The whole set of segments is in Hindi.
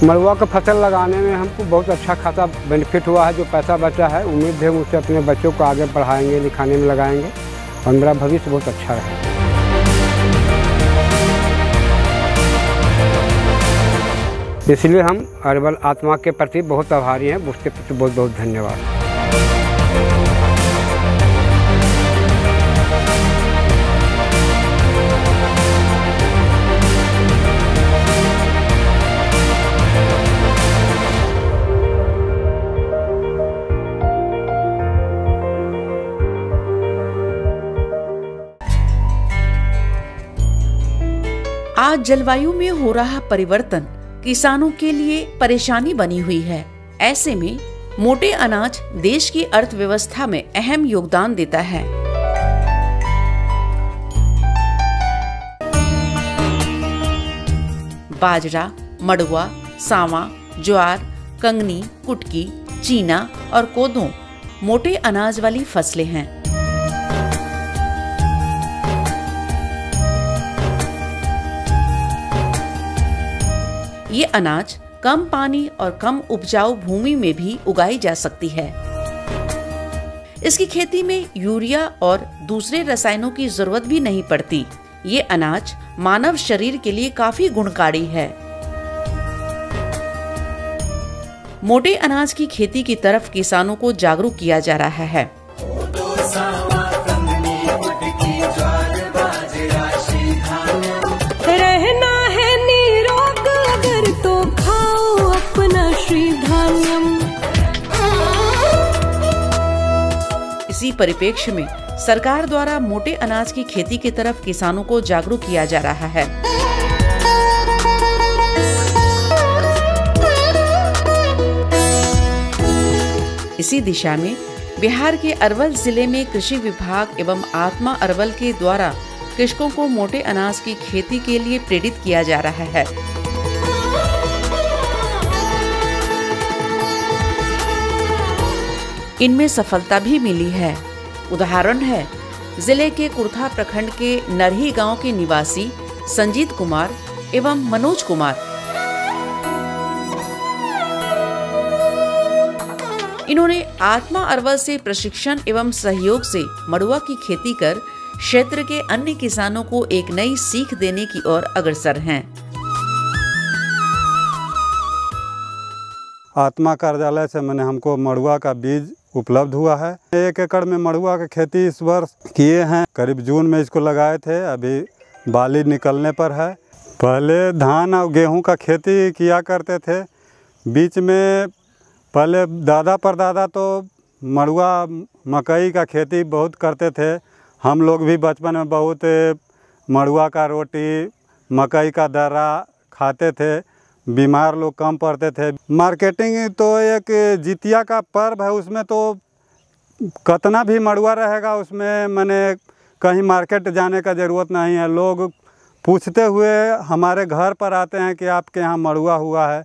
मड़ुआ का फसल लगाने में हमको बहुत अच्छा खासा बेनिफिट हुआ है। जो पैसा बचा है उम्मीद है उससे अपने बच्चों को आगे पढ़ाएंगे, लिखाने में लगाएंगे और मेरा भविष्य बहुत अच्छा है। इसलिए हम अरबल आत्मा के प्रति बहुत आभारी हैं। उसके प्रति बहुत बहुत धन्यवाद। आज जलवायु में हो रहा परिवर्तन किसानों के लिए परेशानी बनी हुई है। ऐसे में मोटे अनाज देश की अर्थव्यवस्था में अहम योगदान देता है। बाजरा, मड़ुआ, सांवा, ज्वार, कंगनी, कुटकी, चीना और कोदो मोटे अनाज वाली फसलें हैं। ये अनाज कम पानी और कम उपजाऊ भूमि में भी उगाई जा सकती है। इसकी खेती में यूरिया और दूसरे रसायनों की जरूरत भी नहीं पड़ती। ये अनाज मानव शरीर के लिए काफी गुणकारी है। मोटे अनाज की खेती की तरफ किसानों को जागरूक किया जा रहा है। रहना है निरोग अगर तो खाओ अपना श्री धान्यम। इसी परिप्रेक्ष्य में सरकार द्वारा मोटे अनाज की खेती की तरफ किसानों को जागरूक किया जा रहा है। इसी दिशा में बिहार के अरवल जिले में कृषि विभाग एवं आत्मा अरवल के द्वारा कृषकों को मोटे अनाज की खेती के लिए प्रेरित किया जा रहा है। इनमें सफलता भी मिली है। उदाहरण है जिले के कुर्था प्रखंड के नरही गांव के निवासी संजीत कुमार एवं मनोज कुमार। इन्होंने आत्मा अरवल से प्रशिक्षण एवं सहयोग से मड़ुआ की खेती कर क्षेत्र के अन्य किसानों को एक नई सीख देने की ओर अग्रसर हैं। आत्मा कार्यालय से मैंने हमको मड़ुआ का बीज उपलब्ध हुआ है। 1 एकड़ में मड़ुआ की खेती इस वर्ष किए हैं। करीब जून में इसको लगाए थे, अभी बाली निकलने पर है। पहले धान और गेहूं का खेती किया करते थे। बीच में पहले दादा परदादा तो मड़ुआ मकई का खेती बहुत करते थे। हम लोग भी बचपन में बहुत मड़ुआ का रोटी, मकई का दर्रा खाते थे। बीमार लोग कम पड़ते थे। मार्केटिंग तो एक जितिया का पर्व है, उसमें तो कितना भी मड़ुआ रहेगा उसमें मैंने कहीं मार्केट जाने का ज़रूरत नहीं है। लोग पूछते हुए हमारे घर पर आते हैं कि आपके यहाँ मड़ुआ हुआ है।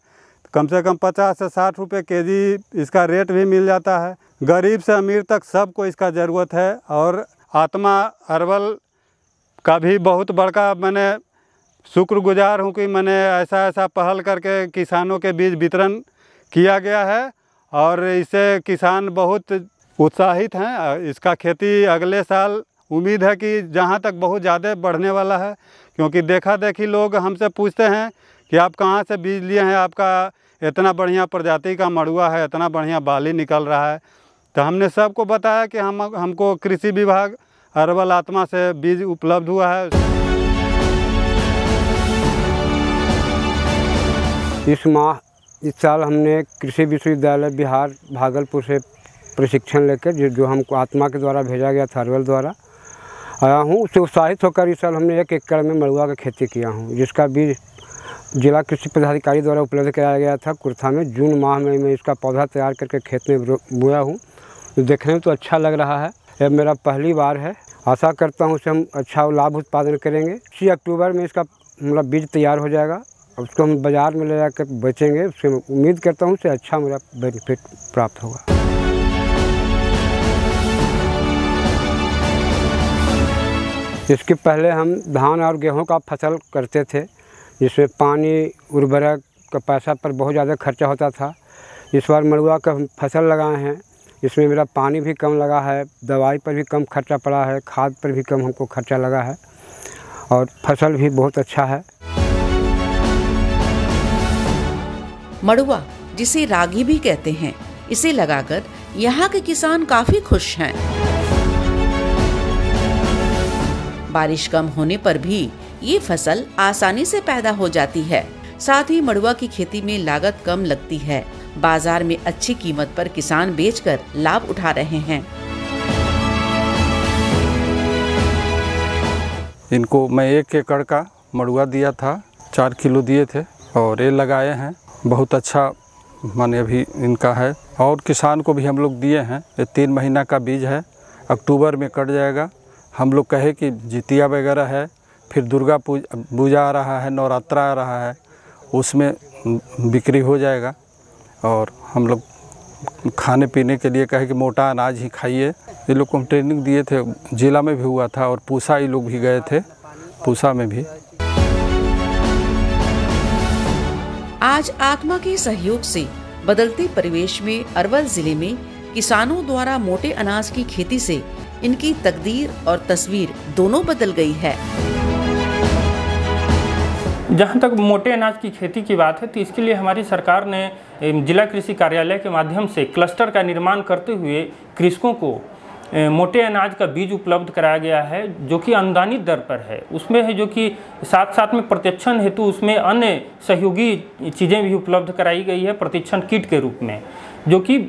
कम से कम 50 से 60 रुपये केजी इसका रेट भी मिल जाता है। गरीब से अमीर तक सबको इसका ज़रूरत है। और आत्मा अरवल का भी बहुत बड़का मैंने शुक्रगुजार हूँ कि मैंने ऐसा पहल करके किसानों के बीच वितरण किया गया है और इससे किसान बहुत उत्साहित हैं। इसका खेती अगले साल उम्मीद है कि जहाँ तक बहुत ज़्यादा बढ़ने वाला है, क्योंकि देखा देखी लोग हमसे पूछते हैं कि आप कहाँ से बीज लिए हैं, आपका इतना बढ़िया प्रजाति का मड़ुआ है, इतना बढ़िया बाली निकल रहा है। तो हमने सबको बताया कि हमको कृषि विभाग अरवल आत्मा से बीज उपलब्ध हुआ है। इस साल हमने कृषि विश्वविद्यालय बिहार भागलपुर से प्रशिक्षण लेकर जो हमको आत्मा के द्वारा भेजा गया था, अरवल द्वारा आया हूँ। उससे उत्साहित होकर इस साल हमने 1 एकड़ में मड़ुआ की खेती किया हूँ, जिसका बीज जिला कृषि पदाधिकारी द्वारा उपलब्ध कराया गया था कुर्था में। जून माह में मैं इसका पौधा तैयार करके खेत में बोया हूँ। तो देखने में तो अच्छा लग रहा है। यह मेरा पहली बार है। आशा करता हूँ उससे हम अच्छा लाभ उत्पादन करेंगे। 6 अक्टूबर में इसका मतलब बीज तैयार हो जाएगा। उसको हम बाज़ार में ले जाकर बेचेंगे। उससे उम्मीद करता हूँ उससे अच्छा मेरा बेनिफिट प्राप्त होगा। इसके पहले हम धान और गेहूं का फसल करते थे, जिसमें पानी उर्वरक का पैसा पर बहुत ज़्यादा खर्चा होता था। इस बार मड़ुआ का हम फसल लगाए हैं, इसमें मेरा पानी भी कम लगा है, दवाई पर भी कम खर्चा पड़ा है, खाद पर भी कम हमको खर्चा लगा है और फसल भी बहुत अच्छा है। मड़ुआ, जिसे रागी भी कहते हैं, इसे लगाकर यहाँ के किसान काफी खुश हैं। बारिश कम होने पर भी ये फसल आसानी से पैदा हो जाती है। साथ ही मड़ुआ की खेती में लागत कम लगती है। बाजार में अच्छी कीमत पर किसान बेचकर लाभ उठा रहे हैं। इनको मैं 1 एकड़ का मड़ुआ दिया था, 4 किलो दिए थे और ये लगाए हैं। बहुत अच्छा माने अभी इनका है और किसान को भी हम लोग दिए हैं। ये 3 महीना का बीज है, अक्टूबर में कट जाएगा। हम लोग कहे कि जितिया वगैरह है, फिर दुर्गा पूजा आ रहा है, नवरात्रा आ रहा है, उसमें बिक्री हो जाएगा। और हम लोग खाने पीने के लिए कहे कि मोटा अनाज ही खाइए। ये लोग को हम ट्रेनिंग दिए थे, जिला में भी हुआ था और पूसा ये लोग भी गए थे, पूसा में भी। आज आत्मा के सहयोग से बदलते परिवेश में अरवल जिले में किसानों द्वारा मोटे अनाज की खेती से इनकी तकदीर और तस्वीर दोनों बदल गई है। जहाँ तक मोटे अनाज की खेती की बात है तो इसके लिए हमारी सरकार ने जिला कृषि कार्यालय के माध्यम से क्लस्टर का निर्माण करते हुए कृषकों को मोटे अनाज का बीज उपलब्ध कराया गया है, जो कि अनुदानित दर पर है। उसमें है जो कि साथ साथ में प्रशिक्षण हेतु उसमें अन्य सहयोगी चीज़ें भी उपलब्ध कराई गई है प्रशिक्षण किट के रूप में, जो कि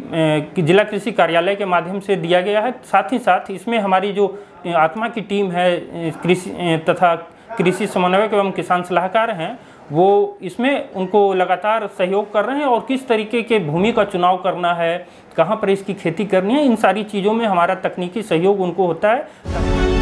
जिला कृषि कार्यालय के माध्यम से दिया गया है। साथ ही साथ इसमें हमारी जो आत्मा की टीम है, कृषि तथा कृषि समन्वयक एवं किसान सलाहकार हैं, वो इसमें उनको लगातार सहयोग कर रहे हैं और किस तरीके के भूमि का चुनाव करना है, कहाँ पर इसकी खेती करनी है, इन सारी चीज़ों में हमारा तकनीकी सहयोग उनको होता है।